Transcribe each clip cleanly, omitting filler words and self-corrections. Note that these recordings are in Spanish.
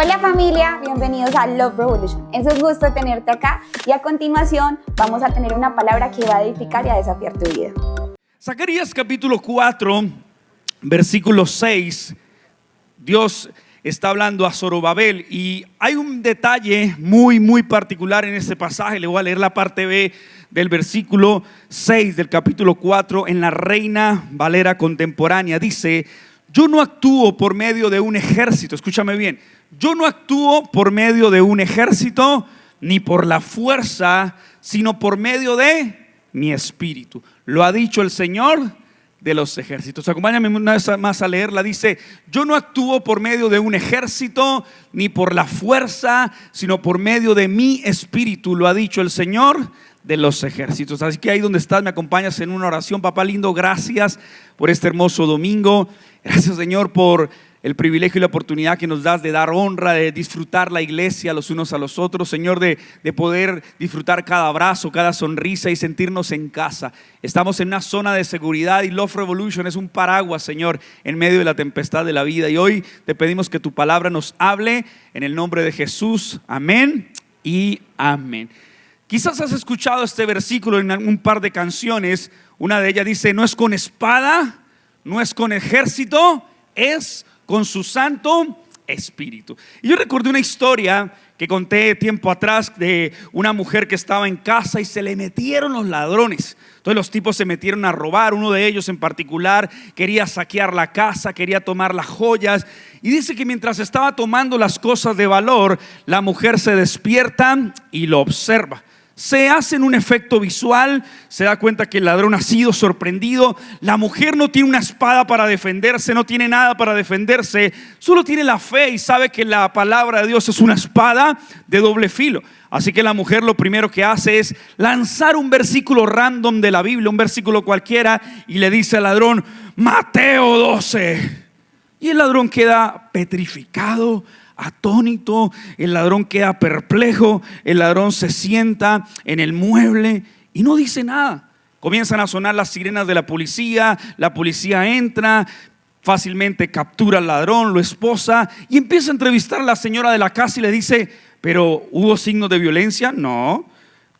Hola familia, bienvenidos a Love Revolution. Es un gusto tenerte acá y a continuación vamos a tener una palabra que va a edificar y a desafiar tu vida. Zacarías capítulo 4, versículo 6, Dios está hablando a Zorobabel y hay un detalle muy particular en este pasaje. Le voy a leer la parte B del versículo 6 del capítulo 4 en la Reina Valera contemporánea. Dice: yo no actúo por medio de un ejército, escúchame bien, yo no actúo por medio de un ejército ni por la fuerza, sino por medio de mi espíritu. Lo ha dicho el Señor de los ejércitos. Acompáñame una vez más a leerla. Dice: yo no actúo por medio de un ejército ni por la fuerza, sino por medio de mi espíritu. Lo ha dicho el Señor de los ejércitos. Así que ahí donde estás, me acompañas en una oración. Papá lindo, gracias por este hermoso domingo. Gracias, Señor, por el privilegio y la oportunidad que nos das de dar honra, de disfrutar la iglesia los unos a los otros, Señor, de poder disfrutar cada abrazo, cada sonrisa y sentirnos en casa. Estamos en una zona de seguridad y Love Revolution es un paraguas, Señor, en medio de la tempestad de la vida. Y hoy te pedimos que tu palabra nos hable en el nombre de Jesús. Amén y amén. Quizás has escuchado este versículo en un par de canciones. Una de ellas dice: no es con espada, no es con ejército, es con su Santo Espíritu. Y yo recordé una historia que conté tiempo atrás de una mujer que estaba en casa y se le metieron los ladrones. Entonces los tipos se metieron a robar. Uno de ellos en particular quería saquear la casa, quería tomar las joyas. Y dice que mientras estaba tomando las cosas de valor, la mujer se despierta y lo observa. Se hacen un efecto visual, se da cuenta que el ladrón ha sido sorprendido. La mujer no tiene una espada para defenderse, no tiene nada para defenderse, solo tiene la fe y sabe que la palabra de Dios es una espada de doble filo. Así que la mujer lo primero que hace es lanzar un versículo random de la Biblia, un versículo cualquiera, y le dice al ladrón: Mateo 12. Y el ladrón queda petrificado, atónito, el ladrón queda perplejo, el ladrón se sienta en el mueble y no dice nada. Comienzan a sonar las sirenas de la policía entra, fácilmente captura al ladrón, lo esposa y empieza a entrevistar a la señora de la casa y le dice: ¿pero hubo signos de violencia? No.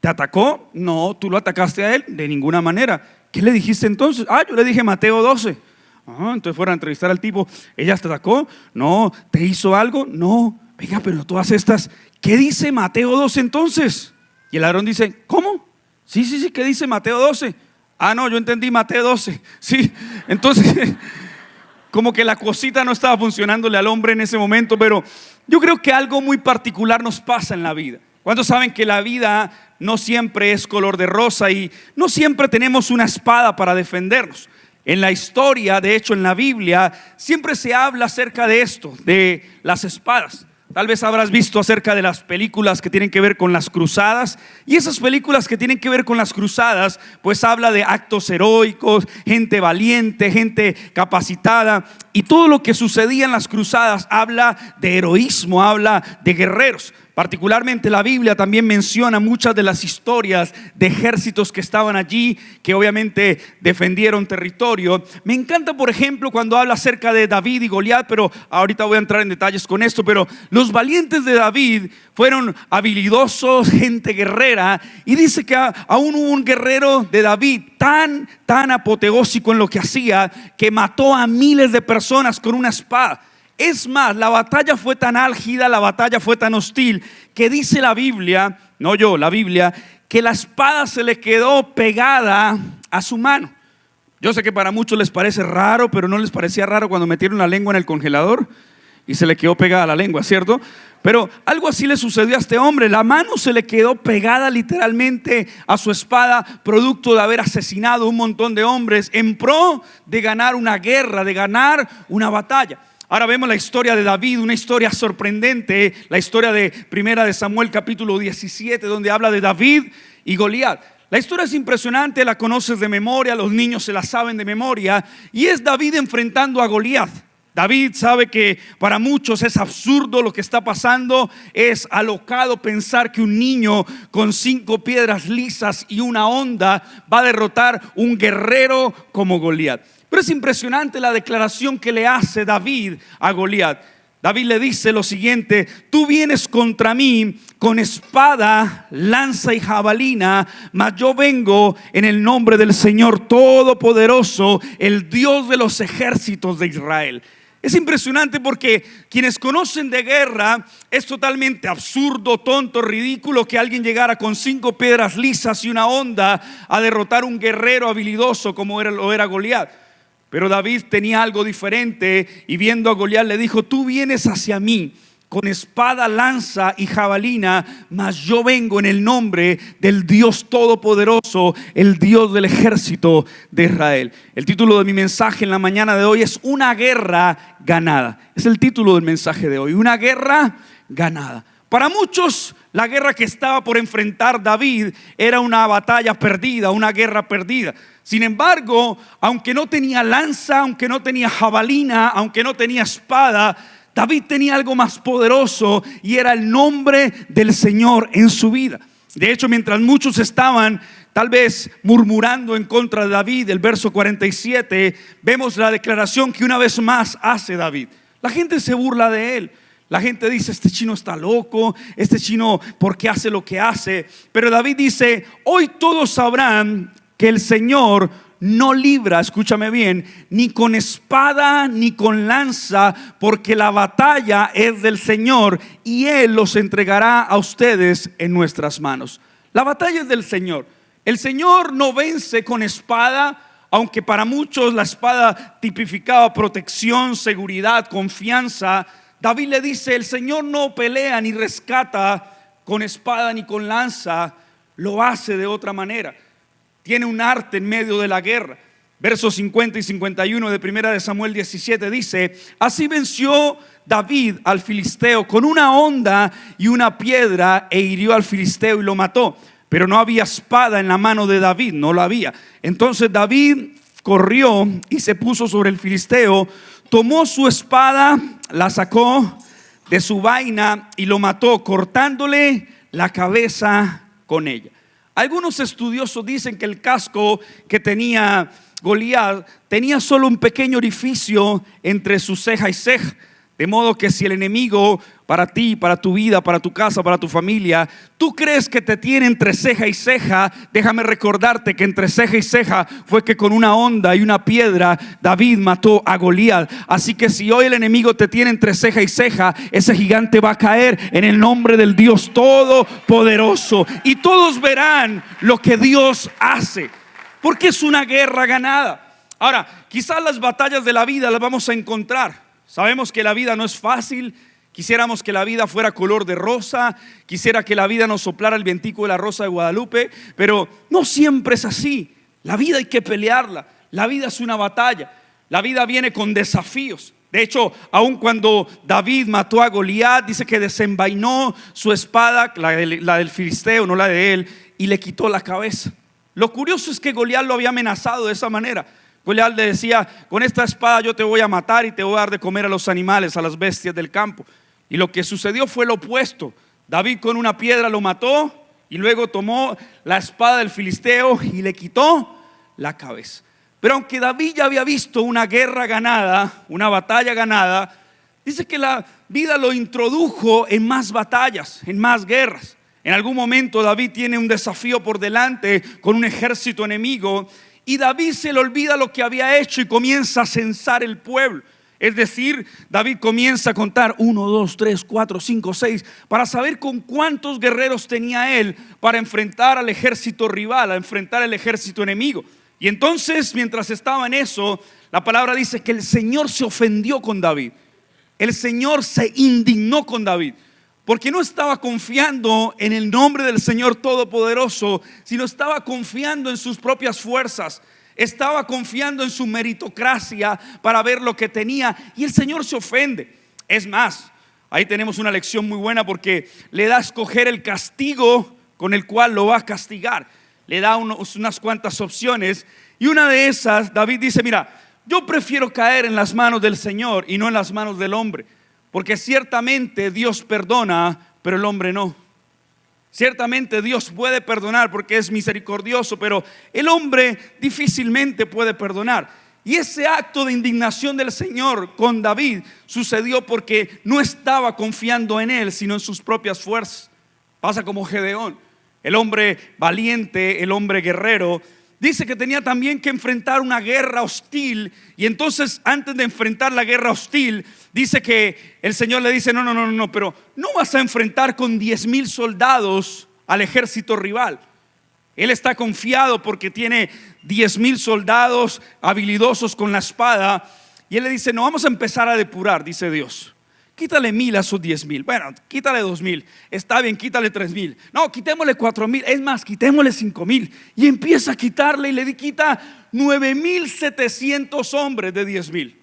¿Te atacó? No. ¿Tú lo atacaste a él? De ninguna manera. ¿Qué le dijiste entonces? Yo le dije Mateo 12. Entonces fueron a entrevistar al tipo. ¿Ella te atacó? No. ¿Te hizo algo? No. Venga, pero todas estas, ¿qué dice Mateo 12 entonces? Y el ladrón dice: ¿cómo? Sí, ¿qué dice Mateo 12? No, yo entendí Mateo 12. Sí, entonces como que la cosita no estaba funcionándole al hombre en ese momento. Pero yo creo que algo muy particular nos pasa en la vida. ¿Cuántos saben que la vida no siempre es color de rosa y no siempre tenemos una espada para defendernos? En la historia, de hecho en la Biblia, siempre se habla acerca de esto, de las espadas. Tal vez habrás visto acerca de las películas que tienen que ver con las cruzadas. Y esas películas que tienen que ver con las cruzadas, pues habla de actos heroicos, gente valiente, gente capacitada. Y todo lo que sucedía en las cruzadas habla de heroísmo, habla de guerreros. Particularmente la Biblia también menciona muchas de las historias de ejércitos que estaban allí, que obviamente defendieron territorio. Me encanta, por ejemplo, cuando habla acerca de David y Goliat, pero ahorita voy a entrar en detalles con esto. Pero los valientes de David fueron habilidosos, gente guerrera. Y dice que aún hubo un guerrero de David tan apoteósico en lo que hacía, que mató a miles de personas con una espada. Es más, la batalla fue tan álgida, la batalla fue tan hostil, que dice la Biblia, no yo, la Biblia, que la espada se le quedó pegada a su mano. Yo sé que para muchos les parece raro, pero ¿no les parecía raro cuando metieron la lengua en el congelador y se le quedó pegada la lengua, cierto? Pero algo así le sucedió a este hombre. La mano se le quedó pegada literalmente a su espada, producto de haber asesinado a un montón de hombres en pro de ganar una guerra, de ganar una batalla. Ahora vemos la historia de David, una historia sorprendente, la historia de Primera de Samuel capítulo 17, donde habla de David y Goliat. La historia es impresionante, la conoces de memoria, los niños se la saben de memoria, y es David enfrentando a Goliat. David sabe que para muchos es absurdo lo que está pasando, es alocado pensar que un niño con 5 piedras lisas y una honda va a derrotar un guerrero como Goliat. Pero es impresionante la declaración que le hace David a Goliat. David le dice lo siguiente: tú vienes contra mí con espada, lanza y jabalina, mas yo vengo en el nombre del Señor Todopoderoso, el Dios de los ejércitos de Israel. Es impresionante porque quienes conocen de guerra, es totalmente absurdo, tonto, ridículo que alguien llegara con 5 piedras lisas y una honda a derrotar un guerrero habilidoso como lo era Goliat. Pero David tenía algo diferente, y viendo a Goliat le dijo: tú vienes hacia mí con espada, lanza y jabalina, mas yo vengo en el nombre del Dios Todopoderoso, el Dios del ejército de Israel. El título de mi mensaje en la mañana de hoy es Una guerra ganada. Es el título del mensaje de hoy, una guerra ganada. Para muchos, la guerra que estaba por enfrentar David era una batalla perdida, una guerra perdida. Sin embargo, aunque no tenía lanza, aunque no tenía jabalina, aunque no tenía espada, David tenía algo más poderoso, y era el nombre del Señor en su vida. De hecho, mientras muchos estaban tal vez murmurando en contra de David, el verso 47, vemos la declaración que una vez más hace David. La gente se burla de él. La gente dice: este chino está loco, este chino, ¿por qué hace lo que hace? Pero David dice: hoy todos sabrán que el Señor no libra, escúchame bien, ni con espada ni con lanza, porque la batalla es del Señor y Él los entregará a ustedes en nuestras manos. La batalla es del Señor. El Señor no vence con espada, aunque para muchos la espada tipificaba protección, seguridad, confianza. David le dice: el Señor no pelea ni rescata con espada ni con lanza, lo hace de otra manera. Tiene un arte en medio de la guerra. Versos 50 y 51 de 1 de Samuel 17 dice: así venció David al filisteo con una honda y una piedra, e hirió al filisteo y lo mató. Pero no había espada en la mano de David, no la había. Entonces David corrió y se puso sobre el filisteo, tomó su espada, la sacó de su vaina y lo mató, cortándole la cabeza con ella. Algunos estudiosos dicen que el casco que tenía Goliat tenía solo un pequeño orificio entre su ceja y ceja, de modo que si el enemigo, para ti, para tu vida, para tu casa, para tu familia, tú crees que te tiene entre ceja y ceja, déjame recordarte que entre ceja y ceja fue que con una honda y una piedra David mató a Goliat. Así que si hoy el enemigo te tiene entre ceja y ceja, ese gigante va a caer en el nombre del Dios Todopoderoso, y todos verán lo que Dios hace, porque es una guerra ganada. Ahora, quizás las batallas de la vida las vamos a encontrar. Sabemos que la vida no es fácil. Quisiéramos que la vida fuera color de rosa. Quisiera que la vida nos soplara el vientico de la rosa de Guadalupe. Pero no siempre es así. La vida hay que pelearla. La vida es una batalla. La vida viene con desafíos. De hecho, aun cuando David mató a Goliat, dice que desenvainó su espada, la del filisteo, no la de él, y le quitó la cabeza. Lo curioso es que Goliat lo había amenazado de esa manera. Goliat le decía: con esta espada yo te voy a matar y te voy a dar de comer a los animales, a las bestias del campo. Y lo que sucedió fue lo opuesto. David con una piedra lo mató, y luego tomó la espada del filisteo y le quitó la cabeza. Pero aunque David ya había visto una guerra ganada, una batalla ganada, dice que la vida lo introdujo en más batallas, en más guerras. En algún momento David tiene un desafío por delante con un ejército enemigo, y David se le olvida lo que había hecho y comienza a censar el pueblo. Es decir, David comienza a contar 1, 2, 3, 4, 5, 6 para saber con cuántos guerreros tenía él para enfrentar al ejército rival, a enfrentar al ejército enemigo. Y entonces, mientras estaba en eso, la palabra dice que el Señor se ofendió con David. El Señor se indignó con David, porque no estaba confiando en el nombre del Señor Todopoderoso, sino estaba confiando en sus propias fuerzas. Estaba confiando en su meritocracia para ver lo que tenía, y el Señor se ofende. Es más, ahí tenemos una lección muy buena, porque le da a escoger el castigo con el cual lo va a castigar. Le da unas cuantas opciones, y una de esas, David dice: mira, yo prefiero caer en las manos del Señor y no en las manos del hombre. Porque ciertamente Dios perdona, pero el hombre no. Ciertamente Dios puede perdonar porque es misericordioso, pero el hombre difícilmente puede perdonar. Y ese acto de indignación del Señor con David sucedió porque no estaba confiando en él, sino en sus propias fuerzas. Pasa como Gedeón, el hombre valiente, el hombre guerrero. Dice que tenía también que enfrentar una guerra hostil. Y entonces, antes de enfrentar la guerra hostil, dice que el Señor le dice: no, pero no vas a enfrentar con 10,000 soldados al ejército rival. Él está confiado porque tiene 10,000 soldados habilidosos con la espada. Y él le dice: no, vamos a empezar a depurar, dice Dios. Quítale 1,000 a esos 10,000. Bueno, quítale 2,000. Está bien, quítale 3,000. No, quitémosle 4,000. Es más, quitémosle 5,000. Y empieza a quitarle y le quita 9,700 hombres de 10,000.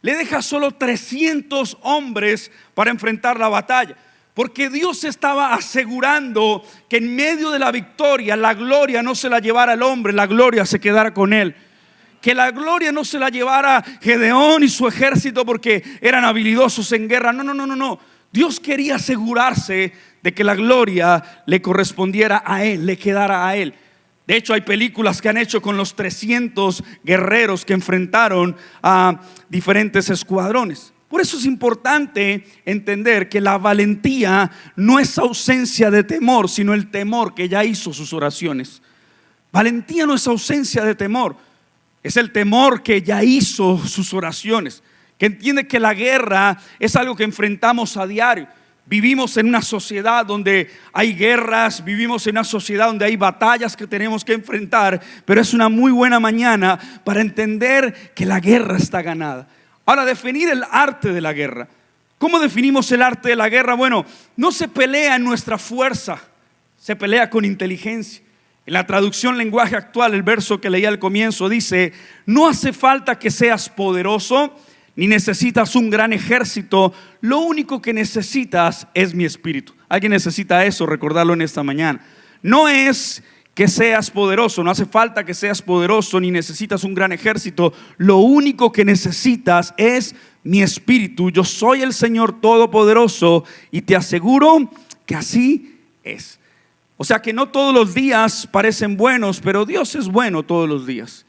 Le deja solo 300 hombres para enfrentar la batalla. Porque Dios estaba asegurando que en medio de la victoria, la gloria no se la llevara el hombre, la gloria se quedara con él. Que la gloria no se la llevara Gedeón y su ejército porque eran habilidosos en guerra. No. Dios quería asegurarse de que la gloria le correspondiera a él, le quedara a él. De hecho, hay películas que han hecho con los 300 guerreros que enfrentaron a diferentes escuadrones. Por eso es importante entender que la valentía no es ausencia de temor, sino el temor que ya hizo sus oraciones. Valentía no es ausencia de temor, es el temor que ya hizo sus oraciones. Que entiende que la guerra es algo que enfrentamos a diario. Vivimos en una sociedad donde hay guerras, vivimos en una sociedad donde hay batallas que tenemos que enfrentar, pero es una muy buena mañana para entender que la guerra está ganada. Ahora, definir el arte de la guerra. ¿Cómo definimos el arte de la guerra? Bueno, no se pelea en nuestra fuerza, se pelea con inteligencia. En la traducción lenguaje actual, el verso que leía al comienzo dice: no hace falta que seas poderoso, ni necesitas un gran ejército. Lo único que necesitas es mi espíritu. ¿Alguien necesita eso? Recordarlo en esta mañana. No es que seas poderoso, no hace falta que seas poderoso, ni necesitas un gran ejército. Lo único que necesitas es mi espíritu. Yo soy el Señor Todopoderoso y te aseguro que así es. O sea que no todos los días parecen buenos, pero Dios es bueno todos los días.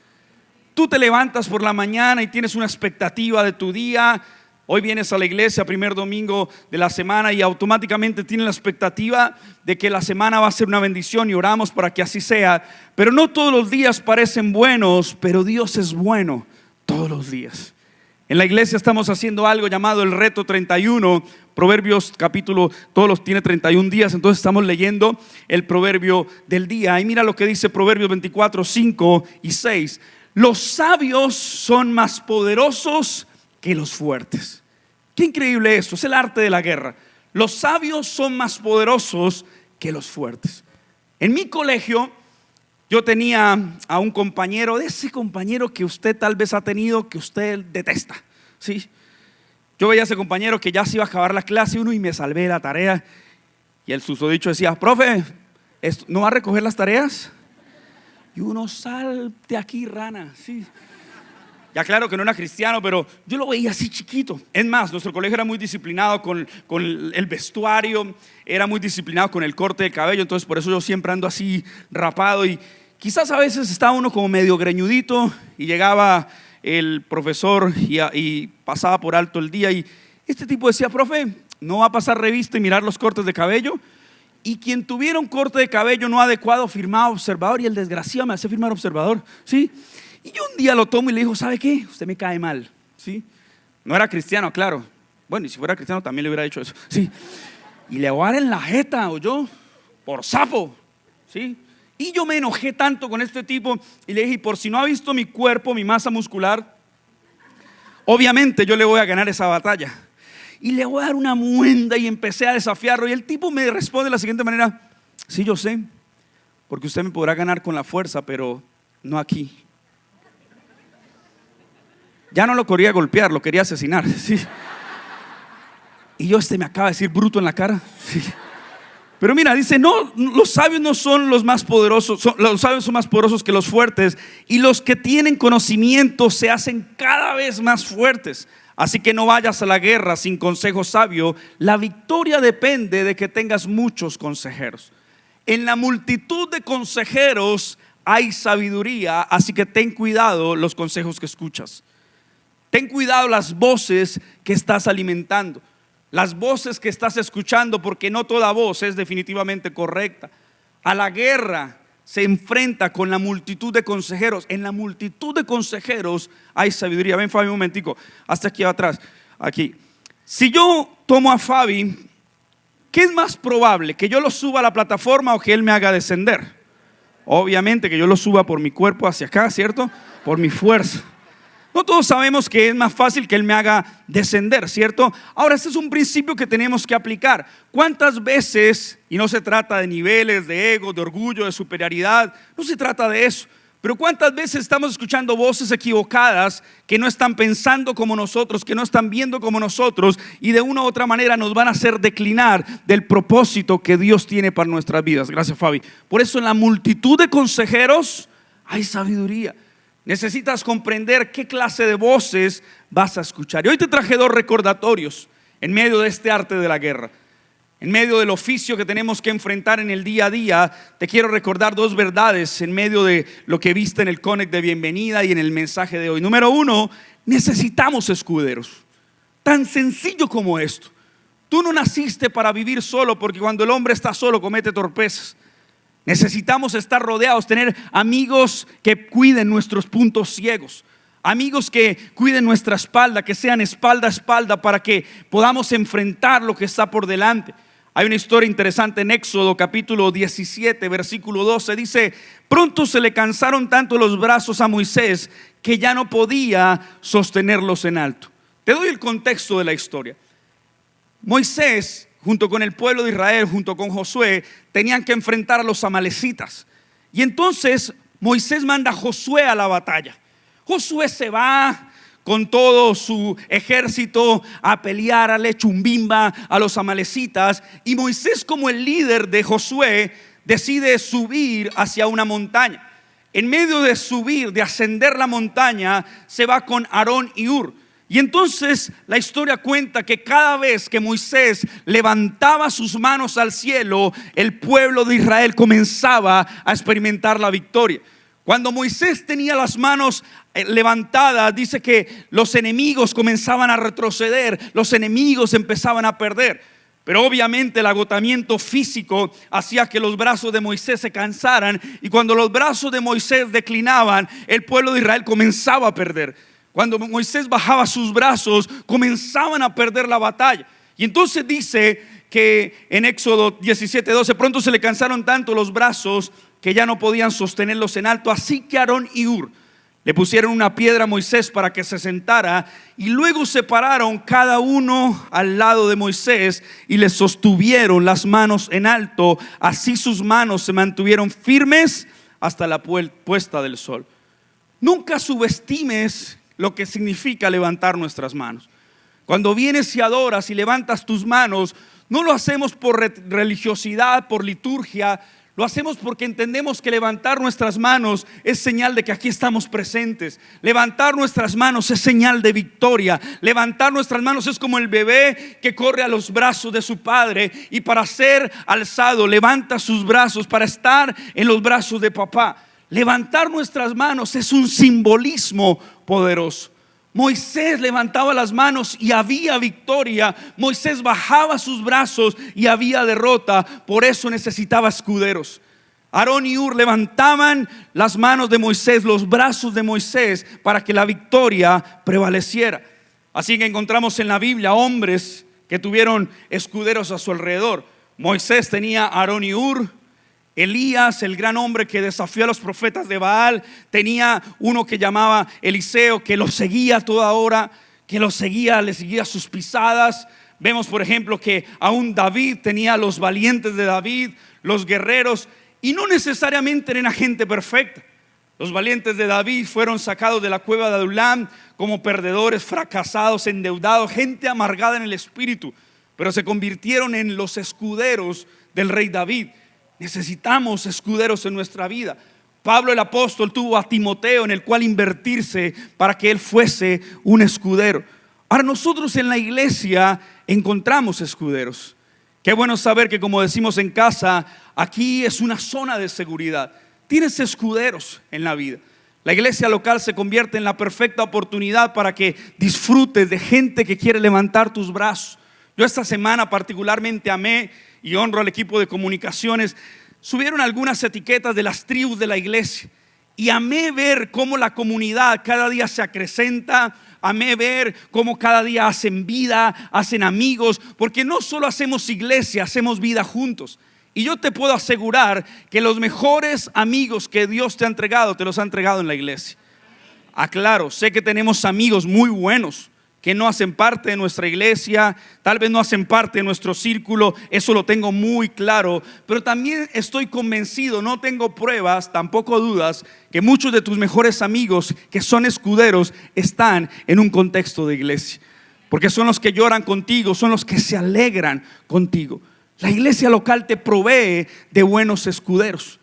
Tú te levantas por la mañana y tienes una expectativa de tu día. Hoy vienes a la iglesia, primer domingo de la semana, y automáticamente tienes la expectativa de que la semana va a ser una bendición y oramos para que así sea. Pero no todos los días parecen buenos, pero Dios es bueno todos los días. En la iglesia estamos haciendo algo llamado el reto 31. Proverbios capítulo, todos los tiene 31 días, entonces estamos leyendo el proverbio del día. Y mira lo que dice Proverbios 24, 5 y 6. Los sabios son más poderosos que los fuertes. Qué increíble esto, es el arte de la guerra. Los sabios son más poderosos que los fuertes. En mi colegio yo tenía a un compañero, de ese compañero que usted tal vez ha tenido, que usted detesta, ¿sí? Yo veía a ese compañero que ya se iba a acabar la clase y me salvé de la tarea. Y el susodicho decía: profe, ¿no va a recoger las tareas? Y uno: salte aquí, rana, sí. Ya claro que no era cristiano, pero yo lo veía así chiquito. Es más, nuestro colegio era muy disciplinado con el vestuario, era muy disciplinado con el corte de cabello. Entonces por eso yo siempre ando así rapado. Y quizás a veces estaba uno como medio greñudito y llegaba el profesor y pasaba por alto el día. Y este tipo decía: profe, ¿no va a pasar revista y mirar los cortes de cabello? Y quien tuviera un corte de cabello no adecuado firmaba observador, y el desgraciado me hacía firmar observador, ¿sí? Y yo un día lo tomo y le digo: ¿sabe qué? Usted me cae mal, ¿sí? No era cristiano, claro. Bueno, y si fuera cristiano también le hubiera dicho eso, ¿sí? Y le voy a dar en la jeta, o yo, por sapo, ¿sí? Y yo me enojé tanto con este tipo y le dije: y por si no ha visto mi cuerpo, mi masa muscular, obviamente yo le voy a ganar esa batalla. Y le voy a dar una muenda, y empecé a desafiarlo. Y el tipo me responde de la siguiente manera: sí, yo sé, porque usted me podrá ganar con la fuerza, pero no aquí. Ya no lo quería golpear, lo quería asesinar, ¿sí? Y yo me acaba de decir bruto en la cara, ¿sí? Pero mira, dice: no, los sabios no son los más poderosos, los sabios son más poderosos que los fuertes, y los que tienen conocimiento se hacen cada vez más fuertes. Así que no vayas a la guerra sin consejo sabio. La victoria depende de que tengas muchos consejeros. En la multitud de consejeros hay sabiduría, así que ten cuidado los consejos que escuchas. Ten cuidado las voces que estás alimentando, las voces que estás escuchando, porque no toda voz es definitivamente correcta. A la guerra se enfrenta con la multitud de consejeros. En la multitud de consejeros hay sabiduría. Ven, Fabi, un momentico, hasta aquí atrás. Aquí. Si yo tomo a Fabi, ¿qué es más probable? ¿Que yo lo suba a la plataforma o que él me haga descender? Obviamente que yo lo suba por mi cuerpo hacia acá, ¿cierto? Por mi fuerza. No todos sabemos que es más fácil que Él me haga descender, ¿cierto? Ahora, este es un principio que tenemos que aplicar. ¿Cuántas veces, y no se trata de niveles, de ego, de orgullo, de superioridad, no se trata de eso, pero cuántas veces estamos escuchando voces equivocadas que no están pensando como nosotros, que no están viendo como nosotros, y de una u otra manera nos van a hacer declinar del propósito que Dios tiene para nuestras vidas? Gracias, Fabi. Por eso en la multitud de consejeros hay sabiduría. Necesitas comprender qué clase de voces vas a escuchar. Y hoy te traje 2 recordatorios en medio de este arte de la guerra. En medio del oficio que tenemos que enfrentar en el día a día, te quiero recordar 2 verdades en medio de lo que viste en el Connect de bienvenida y en el mensaje de hoy. Número 1, necesitamos escuderos. Tan sencillo como esto. Tú no naciste para vivir solo, porque cuando el hombre está solo comete torpezas. Necesitamos estar rodeados, tener amigos que cuiden nuestros puntos ciegos, amigos que cuiden nuestra espalda, que sean espalda a espalda para que podamos enfrentar lo que está por delante. Hay una historia interesante en Éxodo capítulo 17, versículo 12, dice: pronto se le cansaron tanto los brazos a Moisés que ya no podía sostenerlos en alto. Te doy el contexto de la historia. Moisés, junto con el pueblo de Israel, junto con Josué, tenían que enfrentar a los amalecitas. Y entonces Moisés manda a Josué a la batalla. Josué se va con todo su ejército a pelear, a Chumbimba, a los amalecitas. Y Moisés, como el líder de Josué, decide subir hacia una montaña. En medio de subir, de ascender la montaña, se va con Aarón y Hur. Y entonces la historia cuenta que cada vez que Moisés levantaba sus manos al cielo, el pueblo de Israel comenzaba a experimentar la victoria. Cuando Moisés tenía las manos levantadas, dice que los enemigos comenzaban a retroceder, los enemigos empezaban a perder. Pero obviamente el agotamiento físico hacía que los brazos de Moisés se cansaran, y cuando los brazos de Moisés declinaban, el pueblo de Israel comenzaba a perder. Cuando Moisés bajaba sus brazos, comenzaban a perder la batalla. Y entonces dice que en Éxodo 17:12, pronto se le cansaron tanto los brazos que ya no podían sostenerlos en alto. Así que Aarón y Hur le pusieron una piedra a Moisés para que se sentara, y luego se pararon cada uno al lado de Moisés y le sostuvieron las manos en alto. Así sus manos se mantuvieron firmes hasta la puesta del sol. Nunca subestimes lo que significa levantar nuestras manos. Cuando vienes y adoras y levantas tus manos, no lo hacemos por religiosidad, por liturgia. Lo hacemos porque entendemos que levantar nuestras manos es señal de que aquí estamos presentes. Levantar nuestras manos es señal de victoria. Levantar nuestras manos es como el bebé que corre a los brazos de su padre, y para ser alzado levanta sus brazos para estar en los brazos de papá. Levantar nuestras manos es un simbolismo poderoso. Moisés levantaba las manos y había victoria. Moisés bajaba sus brazos y había derrota. Por eso necesitaba escuderos. Aarón y Hur levantaban las manos de Moisés, los brazos de Moisés, para que la victoria prevaleciera. Así que encontramos en la Biblia hombres que tuvieron escuderos a su alrededor. Moisés tenía a Aarón y Hur. Elías, el gran hombre que desafió a los profetas de Baal, tenía uno que llamaba Eliseo, que lo seguía a toda hora, que lo seguía, le seguía sus pisadas. Vemos, por ejemplo, que aún David tenía a los valientes de David, los guerreros, y no necesariamente eran gente perfecta. Los valientes de David fueron sacados de la cueva de Adulam como perdedores, fracasados, endeudados, gente amargada en el espíritu, pero se convirtieron en los escuderos del rey David. Necesitamos escuderos en nuestra vida. Pablo el apóstol tuvo a Timoteo en el cual invertirse para que él fuese un escudero. Ahora nosotros en la iglesia encontramos escuderos. Qué bueno saber que, como decimos en casa, aquí es una zona de seguridad. tienes escuderos en la vida. La iglesia local se convierte en la perfecta oportunidad para que disfrutes de gente que quiere levantar tus brazos. Yo esta semana particularmente amé y honro al equipo de comunicaciones. Subieron algunas etiquetas de las tribus de la iglesia y amé ver cómo la comunidad cada día se acrecenta. Amé ver cómo cada día hacen vida, hacen amigos, porque no solo hacemos iglesia, hacemos vida juntos. Y yo te puedo asegurar que los mejores amigos que Dios te ha entregado, te los ha entregado en la iglesia. Aclaro, sé que tenemos amigos muy buenos que no hacen parte de nuestra iglesia, tal vez no hacen parte de nuestro círculo, eso lo tengo muy claro, pero también estoy convencido, no tengo pruebas, tampoco dudas, que muchos de tus mejores amigos que son escuderos están en un contexto de iglesia, porque son los que lloran contigo, son los que se alegran contigo. La iglesia local te provee de buenos escuderos.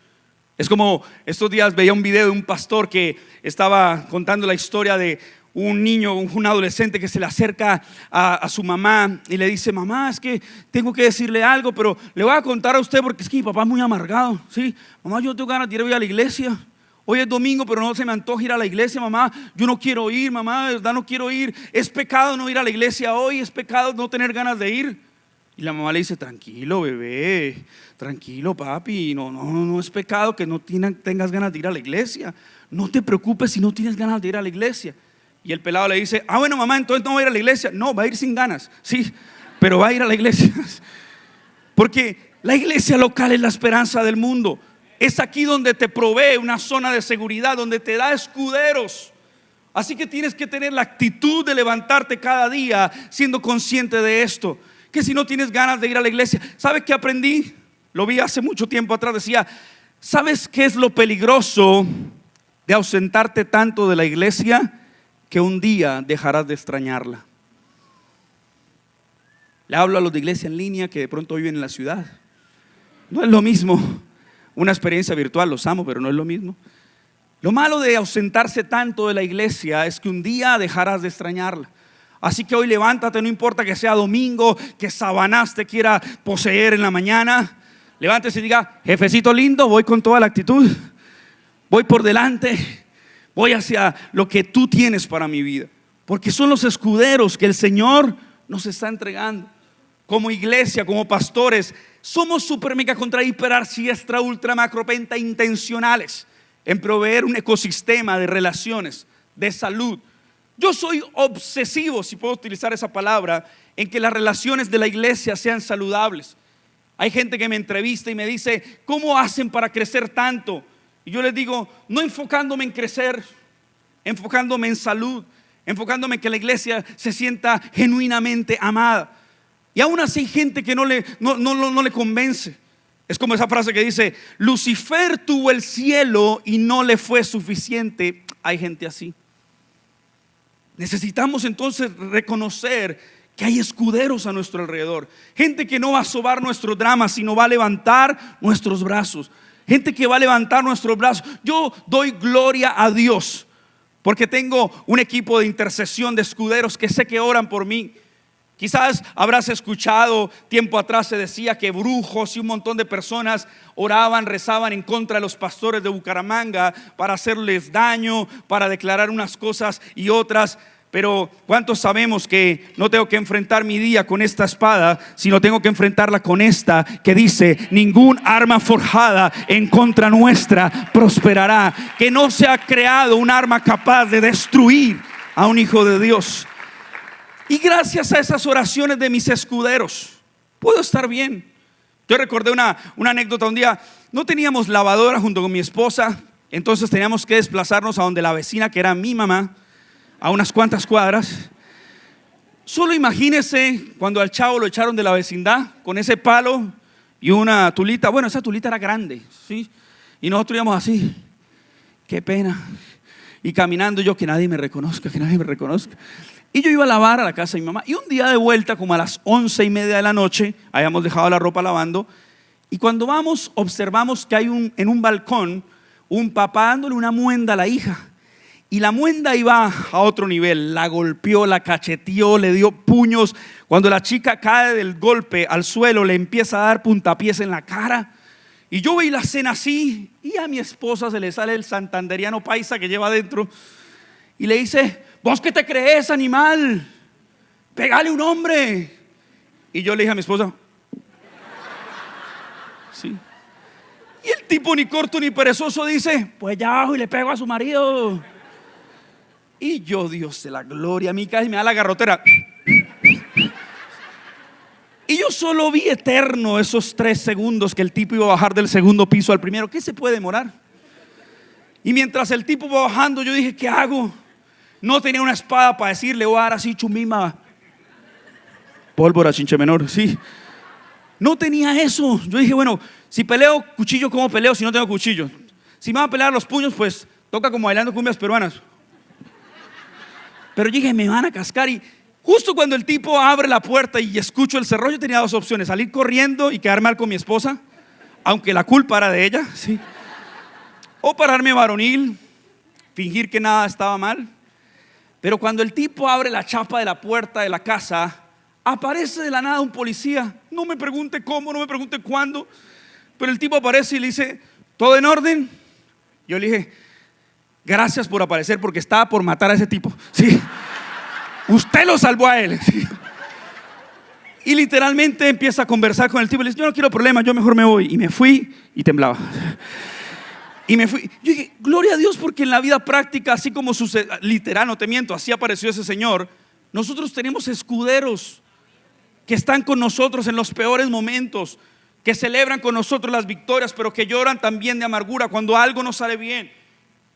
Es como estos días veía un video de un pastor que estaba contando la historia de un niño, un adolescente que se le acerca a su mamá y le dice: mamá, es que tengo que decirle algo, pero le voy a contar a usted porque es que mi papá es muy amargado. ¿Sí? Mamá, yo tengo ganas de ir a la iglesia. Hoy es domingo, pero no se me antoja ir a la iglesia, mamá. Yo no quiero ir, mamá, de verdad no quiero ir. Es pecado no ir a la iglesia hoy, es pecado no tener ganas de ir. Y la mamá le dice: tranquilo, bebé, tranquilo, papi, no es pecado que no tengas ganas de ir a la iglesia. No te preocupes si no tienes ganas de ir a la iglesia. Y el pelado le dice: bueno, mamá, entonces no va a ir a la iglesia. No, va a ir sin ganas, sí, pero va a ir a la iglesia. Porque la iglesia local es la esperanza del mundo. Es aquí donde te provee una zona de seguridad, donde te da escuderos. Así que tienes que tener la actitud de levantarte cada día siendo consciente de esto. Que si no tienes ganas de ir a la iglesia, ¿sabes qué aprendí? Lo vi hace mucho tiempo atrás, decía: ¿sabes qué es lo peligroso de ausentarte tanto de la iglesia? Que un día dejarás de extrañarla. Le hablo a los de iglesia en línea que de pronto viven en la ciudad. No es lo mismo. Una experiencia virtual, los amo, pero no es lo mismo. Lo malo de ausentarse tanto de la iglesia es que un día dejarás de extrañarla. Así que hoy levántate, no importa que sea domingo, que Sabanás te quiera poseer en la mañana. Levántese y diga: jefecito lindo, voy con toda la actitud, voy por delante, voy hacia lo que tú tienes para mi vida. Porque son los escuderos que el Señor nos está entregando. Como iglesia, como pastores, somos super mega contra hiper archi extra ultra macro penta intencionales en proveer un ecosistema de relaciones, de salud. Yo soy obsesivo, si puedo utilizar esa palabra, en que las relaciones de la iglesia sean saludables. Hay gente que me entrevista y me dice: ¿cómo hacen para crecer tanto? Y yo les digo: no enfocándome en crecer, enfocándome en salud, enfocándome en que la iglesia se sienta genuinamente amada. Y aún así hay gente que no le convence. Es como esa frase que dice: Lucifer tuvo el cielo y no le fue suficiente. Hay gente así. Necesitamos entonces reconocer que hay escuderos a nuestro alrededor. Gente que no va a sobar nuestros dramas, sino va a levantar nuestros brazos. Gente que va a levantar nuestros brazos. Yo doy gloria a Dios porque tengo un equipo de intercesión de escuderos que sé que oran por mí. Quizás habrás escuchado, tiempo atrás se decía que brujos y un montón de personas oraban, rezaban en contra de los pastores de Bucaramanga para hacerles daño, para declarar unas cosas y otras. Pero ¿cuántos sabemos que no tengo que enfrentar mi día con esta espada, sino tengo que enfrentarla con esta que dice: ningún arma forjada en contra nuestra prosperará? Que no se ha creado un arma capaz de destruir a un hijo de Dios. Y gracias a esas oraciones de mis escuderos puedo estar bien. Yo recordé una anécdota. Un día no teníamos lavadora junto con mi esposa, entonces teníamos que desplazarnos a donde la vecina, que era mi mamá, a unas cuantas cuadras. Solo imagínese cuando al chavo lo echaron de la vecindad con ese palo y una tulita. Bueno, esa tulita era grande, ¿sí? Y nosotros íbamos así: qué pena. Y caminando yo: que nadie me reconozca, que nadie me reconozca. Y yo iba a lavar a la casa de mi mamá. Y un día de vuelta, como a las 11:30 de la noche, habíamos dejado la ropa lavando. Y cuando vamos, observamos que hay en un balcón un papá dándole una muenda a la hija. Y la muenda iba a otro nivel. La golpeó, la cacheteó, le dio puños. Cuando la chica cae del golpe al suelo, le empieza a dar puntapiés en la cara. Y yo veía la cena así, y a mi esposa se le sale el santanderiano paisa que lleva adentro y le dice: ¿vos qué te crees, animal? Pégale un hombre. Y yo le dije a mi esposa: sí. Y el tipo, ni corto ni perezoso, dice: pues ya abajo y le pego a su marido. Y yo, Dios de la gloria, a mí casi me da la garrotera. Y yo solo vi eterno esos 3 segundos que el tipo iba a bajar del segundo piso al primero. ¿Qué se puede demorar? Y mientras el tipo iba bajando, yo dije: ¿qué hago? No tenía una espada para decirle: voy a dar así chumima, pólvora, chinche menor, sí. No tenía eso. Yo dije: bueno, si peleo cuchillo, ¿cómo peleo si no tengo cuchillo? Si me van a pelear los puños, pues toca como bailando cumbias peruanas. Pero yo dije: me van a cascar. Y justo cuando el tipo abre la puerta y escucho el cerrojo, yo tenía 2 opciones: salir corriendo y quedar mal con mi esposa, aunque la culpa era de ella, ¿sí? O pararme varonil, fingir que nada estaba mal. Pero cuando el tipo abre la chapa de la puerta de la casa, aparece de la nada un policía. No me pregunte cómo, no me pregunte cuándo, pero el tipo aparece y le dice: ¿todo en orden? Yo le dije: gracias por aparecer, porque estaba por matar a ese tipo, ¿sí? Usted lo salvó a él, ¿sí? Y literalmente empieza a conversar con el tipo y le dice: yo no quiero problemas, yo mejor me voy. Y me fui y temblaba. Y me fui. Yo dije: gloria a Dios, porque en la vida práctica, así como sucede, literal, no te miento, así apareció ese señor. Nosotros tenemos escuderos que están con nosotros en los peores momentos, que celebran con nosotros las victorias, pero que lloran también de amargura cuando algo no sale bien.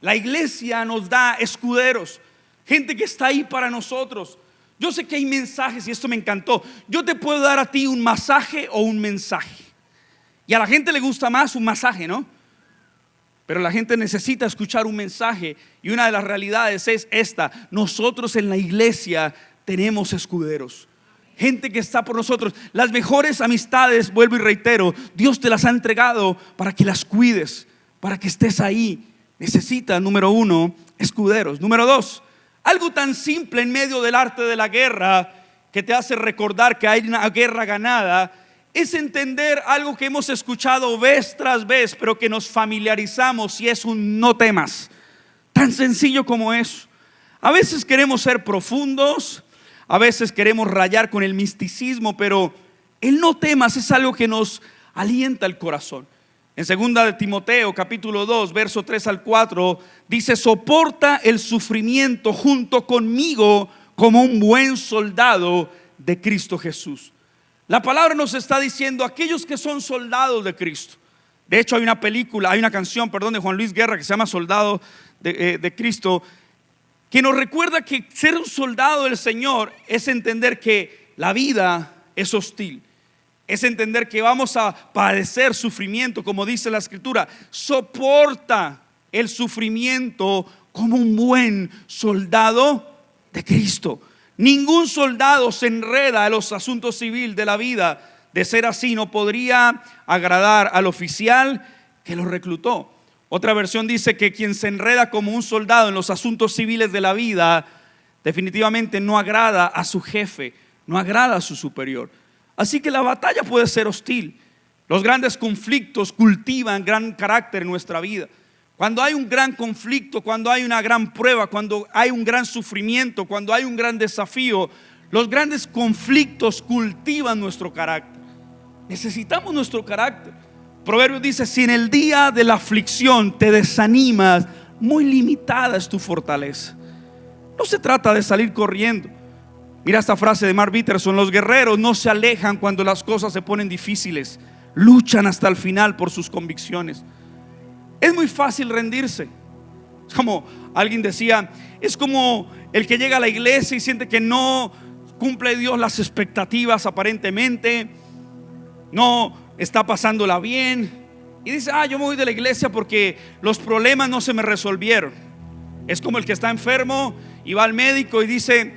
La iglesia nos da escuderos, gente que está ahí para nosotros. Yo sé que hay mensajes, y esto me encantó. Yo te puedo dar a ti un masaje o un mensaje, y a la gente le gusta más un masaje, ¿no? Pero la gente necesita escuchar un mensaje, y una de las realidades es esta: nosotros en la iglesia tenemos escuderos, gente que está por nosotros. Las mejores amistades, vuelvo y reitero, Dios te las ha entregado para que las cuides, para que estés ahí. Necesitas, número 1, escuderos. Número 2, algo tan simple en medio del arte de la guerra, que te hace recordar que hay una guerra ganada, es entender algo que hemos escuchado vez tras vez, pero que nos familiarizamos, y es un no temas. Tan sencillo como eso. A veces queremos ser profundos, a veces queremos rayar con el misticismo, pero el no temas es algo que nos alienta el corazón. En 2 de Timoteo capítulo 2 verso 3 al 4 dice: soporta el sufrimiento junto conmigo como un buen soldado de Cristo Jesús. La palabra nos está diciendo aquellos que son soldados de Cristo. De hecho hay una canción de Juan Luis Guerra que se llama Soldado de Cristo, que nos recuerda que ser un soldado del Señor es entender que la vida es hostil, es entender que vamos a padecer sufrimiento, como dice la Escritura. Soporta el sufrimiento como un buen soldado de Cristo. Ningún soldado se enreda a los asuntos civiles de la vida. De ser así, no podría agradar al oficial que lo reclutó. Otra versión dice que quien se enreda como un soldado en los asuntos civiles de la vida, definitivamente no agrada a su jefe, no agrada a su superior. Así que la batalla puede ser hostil. Los grandes conflictos cultivan gran carácter en nuestra vida. Cuando hay un gran conflicto, cuando hay una gran prueba, cuando hay un gran sufrimiento, cuando hay un gran desafío, los grandes conflictos cultivan nuestro carácter. Necesitamos nuestro carácter. Proverbios dice: si en el día de la aflicción te desanimas, muy limitada es tu fortaleza. No se trata de salir corriendo. Mira esta frase de Mark Bitterson: los guerreros no se alejan cuando las cosas se ponen difíciles, luchan hasta el final por sus convicciones. Es muy fácil rendirse. Es como alguien decía, es como el que llega a la iglesia y siente que no cumple Dios las expectativas aparentemente, no está pasándola bien, y dice: yo me voy de la iglesia porque los problemas no se me resolvieron. Es como el que está enfermo y va al médico y dice: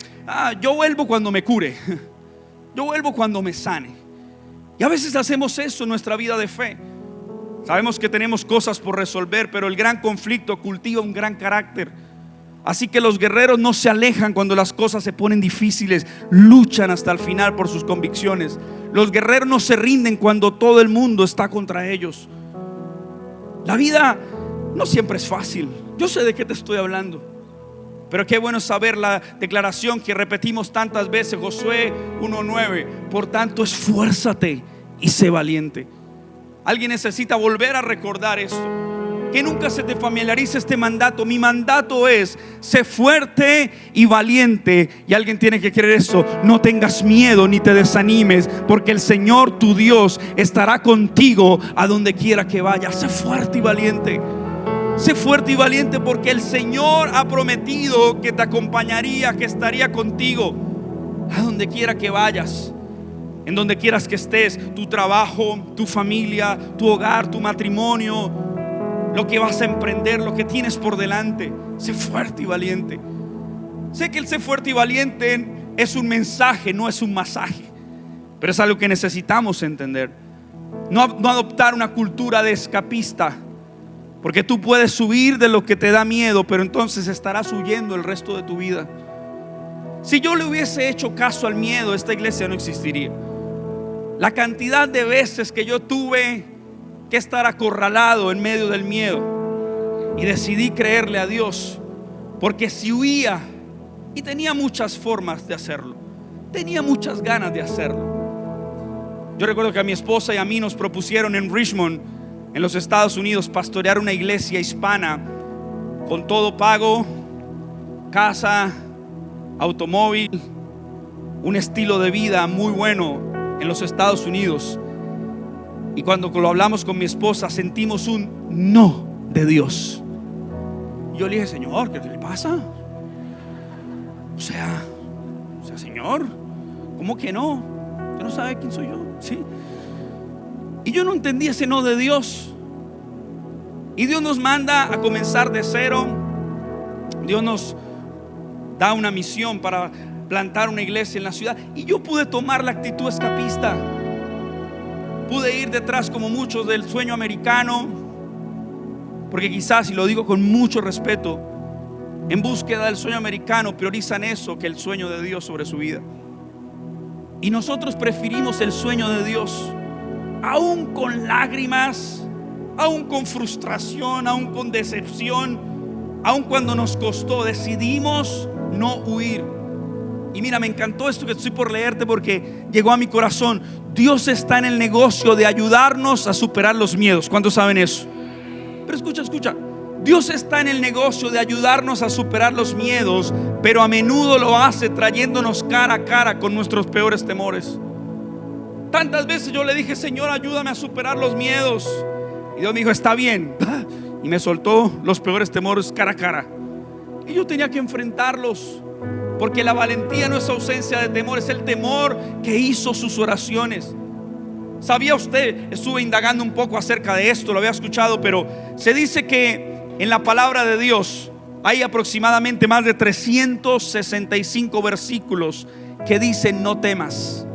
yo vuelvo cuando me cure, yo vuelvo cuando me sane. Y a veces hacemos eso en nuestra vida de fe. Sabemos que tenemos cosas por resolver, pero el gran conflicto cultiva un gran carácter. Así que los guerreros no se alejan cuando las cosas se ponen difíciles, luchan hasta el final por sus convicciones. Los guerreros no se rinden cuando todo el mundo está contra ellos. La vida no siempre es fácil. Yo sé de qué te estoy hablando. Pero qué bueno saber la declaración que repetimos tantas veces, Josué 1:9. Por tanto, esfuérzate y sé valiente. Alguien necesita volver a recordar esto. Que nunca se te familiarice este mandato. Mi mandato es: sé fuerte y valiente. Y alguien tiene que creer esto. No tengas miedo ni te desanimes, porque el Señor tu Dios estará contigo a donde quiera que vayas. Sé fuerte y valiente. Sé fuerte y valiente, porque el Señor ha prometido que te acompañaría, que estaría contigo a donde quiera que vayas, en donde quieras que estés. Tu trabajo, tu familia, tu hogar, tu matrimonio, lo que vas a emprender, lo que tienes por delante. Sé fuerte y valiente. Sé que el ser fuerte y valiente es un mensaje, no es un masaje, pero es algo que necesitamos entender. No adoptar una cultura de escapista, porque tú puedes huir de lo que te da miedo, pero entonces estarás huyendo el resto de tu vida. Si yo le hubiese hecho caso al miedo, esta iglesia no existiría. La cantidad de veces que yo tuve que estar acorralado en medio del miedo, y decidí creerle a Dios, porque si huía, y tenía muchas formas de hacerlo, tenía muchas ganas de hacerlo. Yo recuerdo que a mi esposa y a mí nos propusieron en Richmond, en los Estados Unidos, pastorear una iglesia hispana con todo pago, casa, automóvil, un estilo de vida muy bueno en los Estados Unidos. Y cuando lo hablamos con mi esposa, sentimos un no de Dios. Yo le dije: Señor, ¿qué le pasa? O sea, Señor, ¿cómo que no? ¿Usted no sabe quién soy yo? Sí. Y yo no entendí ese no de Dios. Y Dios nos manda a comenzar de cero. Dios nos da una misión para plantar una iglesia en la ciudad. Y yo pude tomar la actitud escapista. Pude ir detrás, como muchos, del sueño americano, porque quizás, y lo digo con mucho respeto, en búsqueda del sueño americano priorizan eso que el sueño de Dios sobre su vida. Y nosotros preferimos el sueño de Dios, aún con lágrimas, aún con frustración, aún con decepción, aún cuando nos costó. Decidimos no huir. Y mira, me encantó esto que estoy por leerte, porque llegó a mi corazón. Dios está en el negocio de ayudarnos a superar los miedos. ¿Cuántos saben eso? Pero escucha. Dios está en el negocio de ayudarnos a superar los miedos, pero a menudo lo hace trayéndonos cara a cara con nuestros peores temores. Tantas veces yo le dije: Señor, ayúdame a superar los miedos. Y Dios me dijo: está bien. Y me soltó los peores temores cara a cara. Y yo tenía que enfrentarlos, porque la valentía no es ausencia de temor, es el temor que hizo sus oraciones. ¿Sabía usted? Estuve indagando un poco acerca de esto, lo había escuchado, pero se dice que en la palabra de Dios hay aproximadamente más de 365 versículos que dicen: no temas.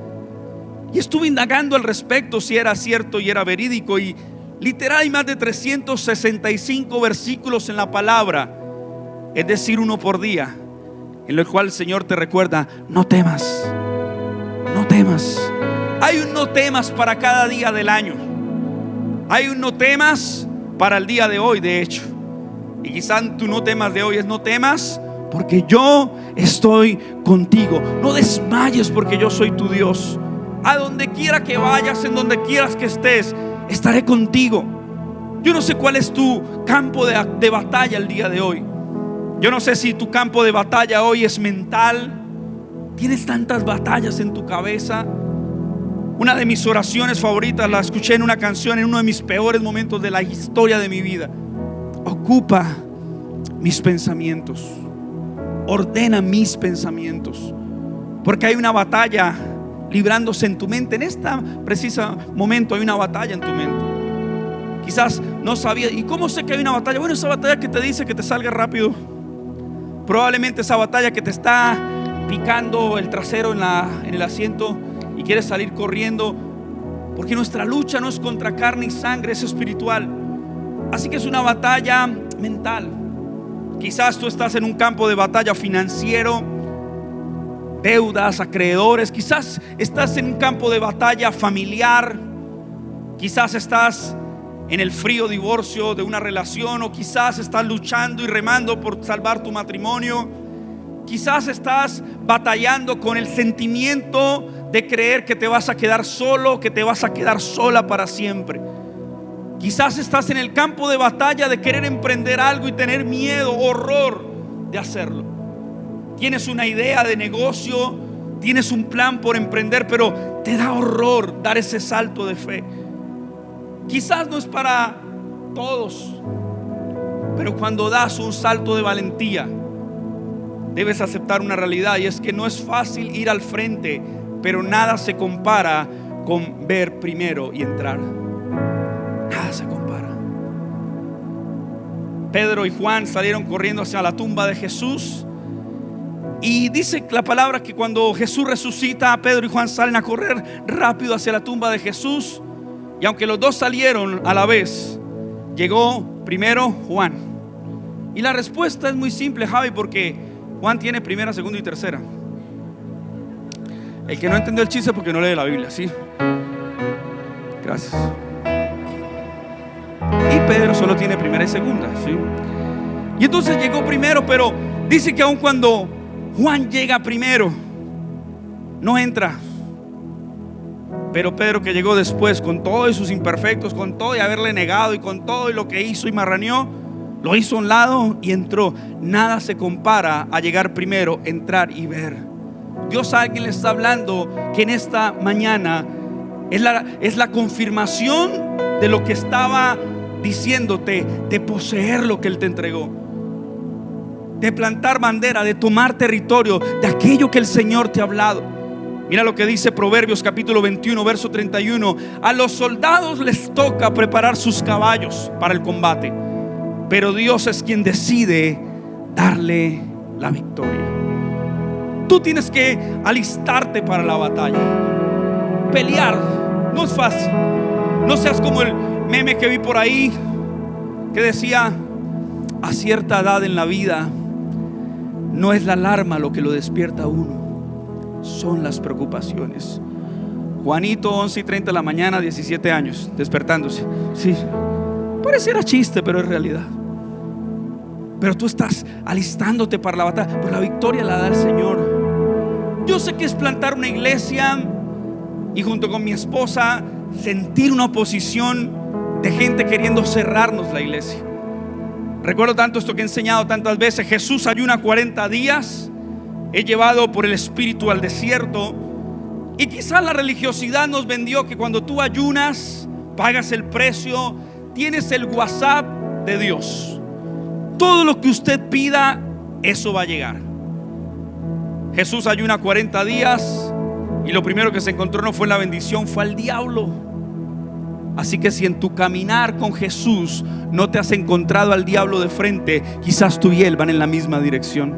Y estuve indagando al respecto si era cierto y era verídico, y literal hay más de 365 versículos en la palabra, es decir, uno por día, en el cual el Señor te recuerda: no temas, no temas. Hay un no temas para cada día del año. Hay un no temas para el día de hoy, de hecho. Y quizás tu no temas de hoy es: no temas porque yo estoy contigo. No desmayes porque yo soy tu Dios. A donde quiera que vayas, en donde quieras que estés, estaré contigo. Yo no sé cuál es tu campo de batalla el día de hoy. Yo no sé si tu campo de batalla hoy es mental. Tienes tantas batallas en tu cabeza. Una de mis oraciones favoritas la escuché en una canción en uno de mis peores momentos de la historia de mi vida. Ocupa mis pensamientos, ordena mis pensamientos, porque hay una batalla librándose en tu mente. En este preciso momento hay una batalla en tu mente. Quizás no sabías. ¿Y cómo sé que hay una batalla? Bueno, esa batalla que te dice que te salga rápido. Probablemente esa batalla que te está picando el trasero en el asiento y quieres salir corriendo, porque nuestra lucha no es contra carne y sangre, es espiritual. Así que es una batalla mental. Quizás tú estás en un campo de batalla financiero, deudas, acreedores. Quizás estás en un campo de batalla familiar. Quizás estás en el frío divorcio de una relación, o quizás estás luchando y remando por salvar tu matrimonio. Quizás estás batallando con el sentimiento de creer que te vas a quedar solo, que te vas a quedar sola para siempre. Quizás estás en el campo de batalla de querer emprender algo y tener miedo, horror de hacerlo. Tienes una idea de negocio, tienes un plan por emprender, pero te da horror dar ese salto de fe. Quizás no es para todos, pero cuando das un salto de valentía, debes aceptar una realidad, y es que no es fácil ir al frente, pero nada se compara con ver primero y entrar. Nada se compara. Pedro y Juan salieron corriendo hacia la tumba de Jesús, y dice la palabra que cuando Jesús resucita, Pedro y Juan salen a correr rápido hacia la tumba de Jesús. Y aunque los dos salieron a la vez, llegó primero Juan. Y la respuesta es muy simple, Javi, porque Juan tiene primera, segunda y tercera. El que no entendió el chiste porque no lee la Biblia, ¿sí? Gracias. Y Pedro solo tiene primera y segunda, ¿sí? Y entonces llegó primero, pero dice que aun cuando Juan llega primero, no entra. Pero Pedro, que llegó después, con todos sus imperfectos, con todo y haberle negado, y con todo y lo que hizo y marraneó, lo hizo a un lado y entró. Nada se compara a llegar primero, entrar y ver. Dios a alguien le está hablando que en esta mañana es la confirmación de lo que estaba diciéndote, de poseer lo que Él te entregó, de plantar bandera, de tomar territorio, de aquello que el Señor te ha hablado. Mira lo que dice Proverbios capítulo 21 verso 31. A los soldados les toca preparar sus caballos para el combate, pero Dios es quien decide darle la victoria. Tú tienes que alistarte para la batalla. Pelear no es fácil. No seas como el meme que vi por ahí que decía: a cierta edad en la vida no es la alarma lo que lo despierta a uno, son las preocupaciones. Juanito, 11:30 de la mañana, 17 años, despertándose. Sí, pareciera chiste, pero es realidad. Pero tú estás alistándote para la batalla, pues la victoria la da el Señor. Yo sé que es plantar una iglesia y junto con mi esposa sentir una oposición de gente queriendo cerrarnos la iglesia. Recuerdo tanto esto que he enseñado tantas veces. Jesús ayuna 40 días, es llevado por el Espíritu al desierto, y quizás la religiosidad nos vendió que cuando tú ayunas, pagas el precio, tienes el WhatsApp de Dios. Todo lo que usted pida, eso va a llegar. Jesús ayuna 40 días y lo primero que se encontró no fue la bendición, fue al diablo. Así que si en tu caminar con Jesús no te has encontrado al diablo de frente, quizás tú y él van en la misma dirección.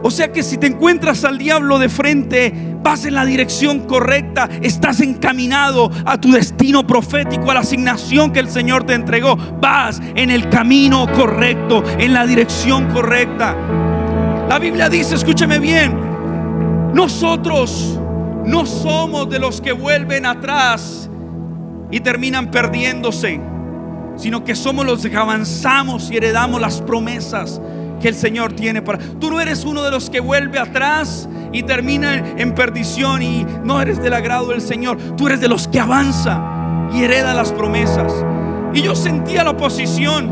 O sea que si te encuentras al diablo de frente, vas en la dirección correcta, estás encaminado a tu destino profético, a la asignación que el Señor te entregó. Vas en el camino correcto, en la dirección correcta. La Biblia dice, escúcheme bien, nosotros no somos de los que vuelven atrás y terminan perdiéndose, sino que somos los que avanzamos y heredamos las promesas que el Señor tiene para. Tú no eres uno de los que vuelve atrás y termina en perdición y no eres del agrado del Señor. Tú eres de los que avanza y hereda las promesas. Y yo sentía la oposición.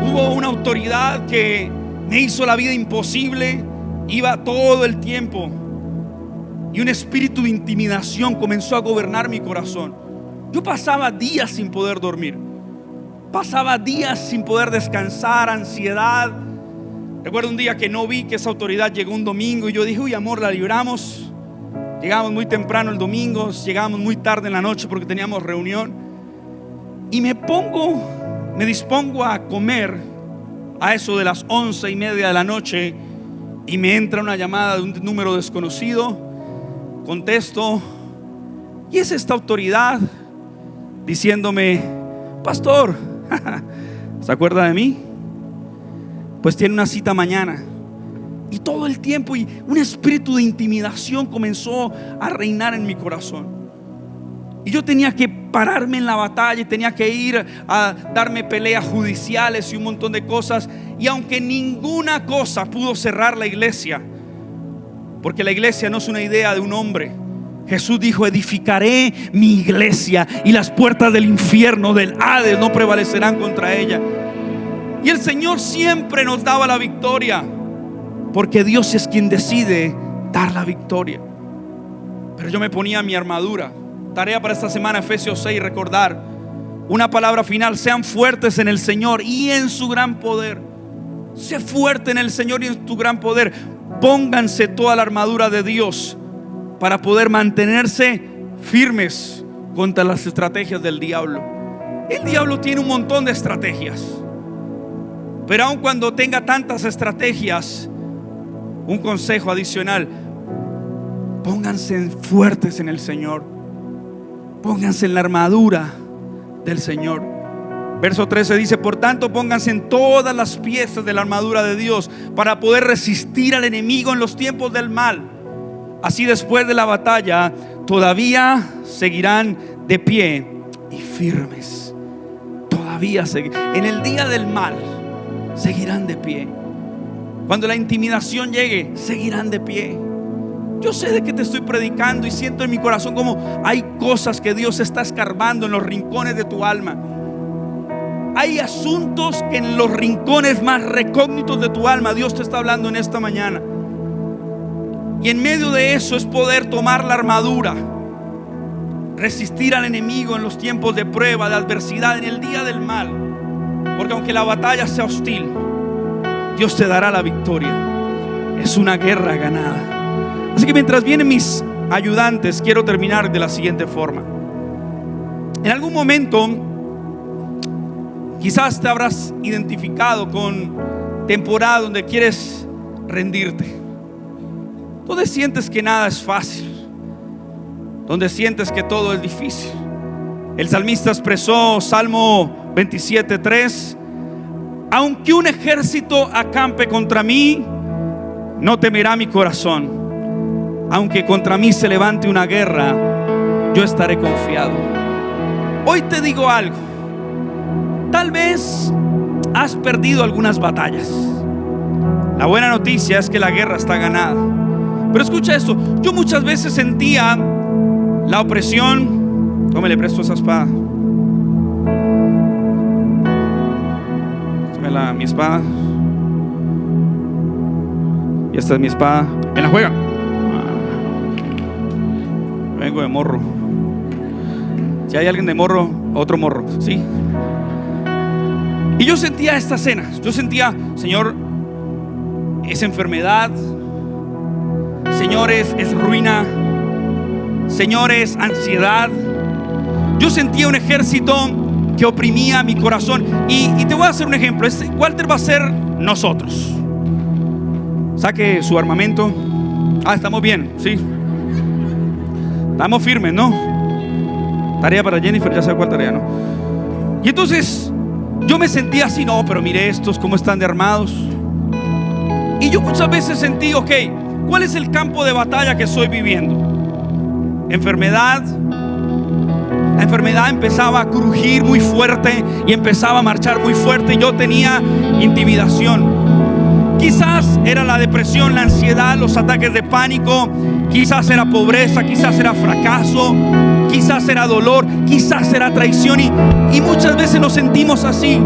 Hubo una autoridad que me hizo la vida imposible. Iba todo el tiempo y un espíritu de intimidación comenzó a gobernar mi corazón. Yo pasaba días sin poder dormir, pasaba días sin poder descansar, ansiedad. Recuerdo un día que no vi que esa autoridad llegó un domingo y yo dije, uy amor, la libramos. Llegamos muy temprano el domingo, llegamos muy tarde en la noche porque teníamos reunión. Y me dispongo a comer a eso de las 11:30 de la noche y me entra una llamada de un número desconocido. Contesto y es esta autoridad diciéndome, pastor, ¿se acuerda de mí? Pues tiene una cita mañana. Y todo el tiempo y un espíritu de intimidación comenzó a reinar en mi corazón. Y yo tenía que pararme en la batalla y tenía que ir a darme peleas judiciales y un montón de cosas. Y aunque ninguna cosa pudo cerrar la iglesia, porque la iglesia no es una idea de un hombre, Jesús dijo: edificaré mi iglesia y las puertas del infierno, del Hades, no prevalecerán contra ella. Y el Señor siempre nos daba la victoria, porque Dios es quien decide dar la victoria. Pero yo me ponía mi armadura. Tarea para esta semana, Efesios 6, recordar una palabra final: sean fuertes en el Señor y en su gran poder. Sé fuerte en el Señor y en tu gran poder. Pónganse toda la armadura de Dios para poder mantenerse firmes contra las estrategias del diablo. El diablo tiene un montón de estrategias, pero aun cuando tenga tantas estrategias, un consejo adicional: pónganse fuertes en el Señor. Pónganse en la armadura del Señor. Verso 13 dice: por tanto, pónganse en todas las piezas de la armadura de Dios para poder resistir al enemigo en los tiempos del mal. Así, después de la batalla, todavía seguirán de pie y firmes. Todavía en el día del mal seguirán de pie. Cuando la intimidación llegue, seguirán de pie. Yo sé de qué te estoy predicando y siento en mi corazón como hay cosas que Dios está escarbando en los rincones de tu alma. Hay asuntos que en los rincones más recógnitos de tu alma Dios te está hablando en esta mañana. Y en medio de eso es poder tomar la armadura, resistir al enemigo en los tiempos de prueba, de adversidad, en el día del mal. Porque aunque la batalla sea hostil, Dios te dará la victoria. Es una guerra ganada. Así que mientras vienen mis ayudantes, quiero terminar de la siguiente forma. En algún momento quizás te habrás identificado con temporada donde quieres rendirte, donde sientes que nada es fácil, donde sientes que todo es difícil. El salmista expresó, Salmo 27:3: aunque un ejército acampe contra mí, no temerá mi corazón. Aunque contra mí se levante una guerra, yo estaré confiado. Hoy te digo algo: tal vez has perdido algunas batallas. La buena noticia es que la guerra está ganada. Pero escucha esto: yo muchas veces sentía la opresión. ¿Cómo le presto esa espada? Mi espada. Y esta es mi espada. ¿En la juega? Vengo de morro. Si hay alguien de morro, otro morro, ¿sí? Y yo sentía esta escena. Yo sentía: Señor, es enfermedad. Señor, es ruina. Señor, es ansiedad. Yo sentía un ejército que oprimía mi corazón. Y te voy a hacer un ejemplo. Walter va a ser nosotros. Saque su armamento. Estamos bien, sí. Estamos firmes, ¿no? Tarea para Jennifer, ya sabe cuál tarea, ¿no? Y entonces yo me sentía así: no, pero mire estos cómo están de armados. Y yo muchas veces sentí: ok, ¿cuál es el campo de batalla que estoy viviendo? Enfermedad. La enfermedad empezaba a crujir muy fuerte y empezaba a marchar muy fuerte. Yo tenía intimidación. Quizás era la depresión, la ansiedad, los ataques de pánico. Quizás era pobreza, quizás era fracaso, quizás era dolor, quizás era traición. Y muchas veces nos sentimos así.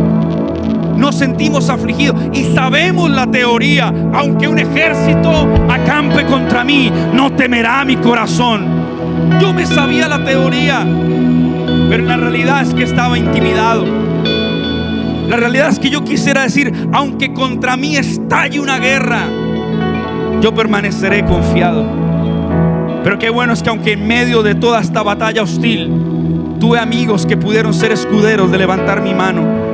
Nos sentimos afligidos y sabemos la teoría: aunque un ejército acampe contra mí, no temerá mi corazón. Yo me sabía la teoría, pero la realidad es que estaba intimidado. La realidad es que yo quisiera decir: aunque contra mí estalle una guerra, yo permaneceré confiado. Pero qué bueno es que aunque en medio de toda esta batalla hostil, tuve amigos que pudieron ser escuderos de levantar mi mano.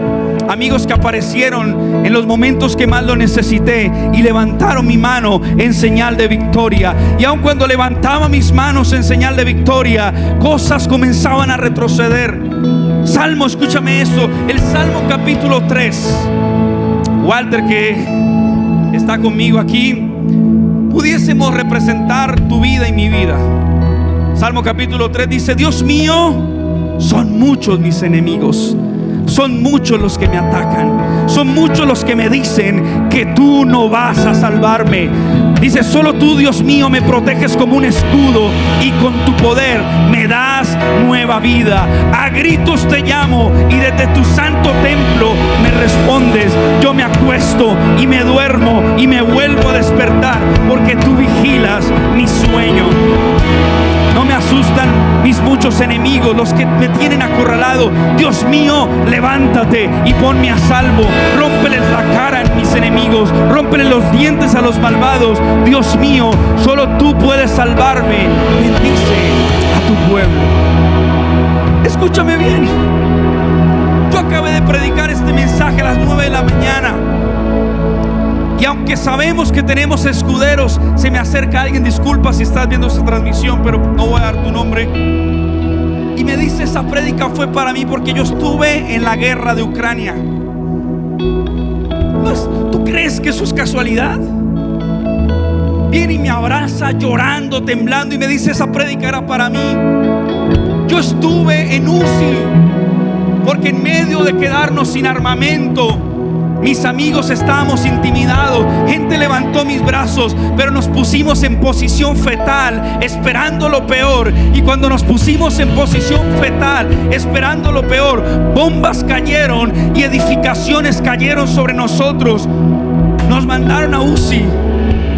Amigos que aparecieron en los momentos que más lo necesité y levantaron mi mano en señal de victoria. Y aun cuando levantaba mis manos en señal de victoria, cosas comenzaban a retroceder. Salmo, escúchame esto, el Salmo capítulo 3. Walter, que está conmigo aquí, pudiésemos representar tu vida y mi vida. Salmo capítulo 3 dice: Dios mío, son muchos mis enemigos, son muchos los que me atacan, son muchos los que me dicen que tú no vas a salvarme. Dice: solo tú, Dios mío, me proteges como un escudo y con tu poder me das nueva vida. A gritos te llamo y desde tu santo templo me respondes. Yo me acuesto y me duermo y me vuelvo a despertar porque tú vigilas mi sueño. No me asustan mis muchos enemigos, los que me tienen acorralado. Dios mío, levántate y ponme a salvo. Rómpeles la cara a mis enemigos, rómpeles los dientes a los malvados. Dios mío, solo tú puedes salvarme. Bendice a tu pueblo. Escúchame bien. Yo acabé de predicar este mensaje a las 9 de la mañana. Y aunque sabemos que tenemos escuderos, se me acerca alguien, disculpa si estás viendo esta transmisión, pero no voy a dar tu nombre. Y me dice: esa prédica fue para mí porque yo estuve en la guerra de Ucrania. ¿Tú crees que eso es casualidad? Viene y me abraza llorando, temblando y me dice: esa prédica era para mí. Yo estuve en UCI porque en medio de quedarnos sin armamento, mis amigos estábamos intimidados. Gente levantó mis brazos, pero nos pusimos en posición fetal, esperando lo peor. Y cuando nos pusimos en posición fetal, esperando lo peor, bombas cayeron y edificaciones cayeron sobre nosotros. Nos mandaron a UCI.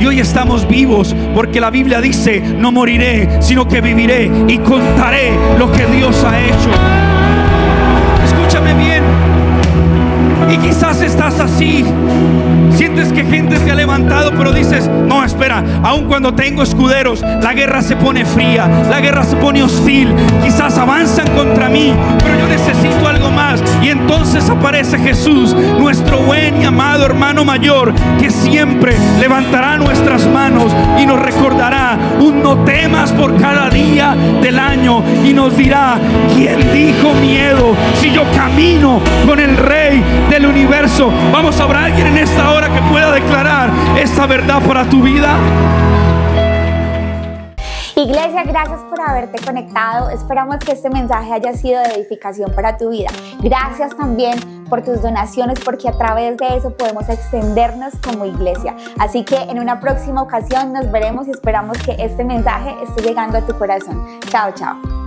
Y hoy estamos vivos porque la Biblia dice: no moriré, sino que viviré y contaré lo que Dios ha hecho. Escúchame bien. Y quizás estás así, sientes que gente te ha levantado, pero dices: no, espera, aun cuando tengo escuderos, la guerra se pone fría, la guerra se pone hostil. Quizás avanzan contra mí, pero yo necesito algo más. Y entonces aparece Jesús, nuestro buen y amado hermano mayor, que siempre levantará nuestras manos y nos recordará un no temas por cada día del año, y nos dirá: ¿quién dijo miedo si yo camino con el Rey del universo? Vamos, ¿habrá alguien en esta hora que pueda declarar esta verdad para tu vida? Iglesia, gracias por haberte conectado. Esperamos que este mensaje haya sido de edificación para tu vida. Gracias también por tus donaciones, porque a través de eso podemos extendernos como iglesia. Así que en una próxima ocasión nos veremos y esperamos que este mensaje esté llegando a tu corazón. Chao, chao.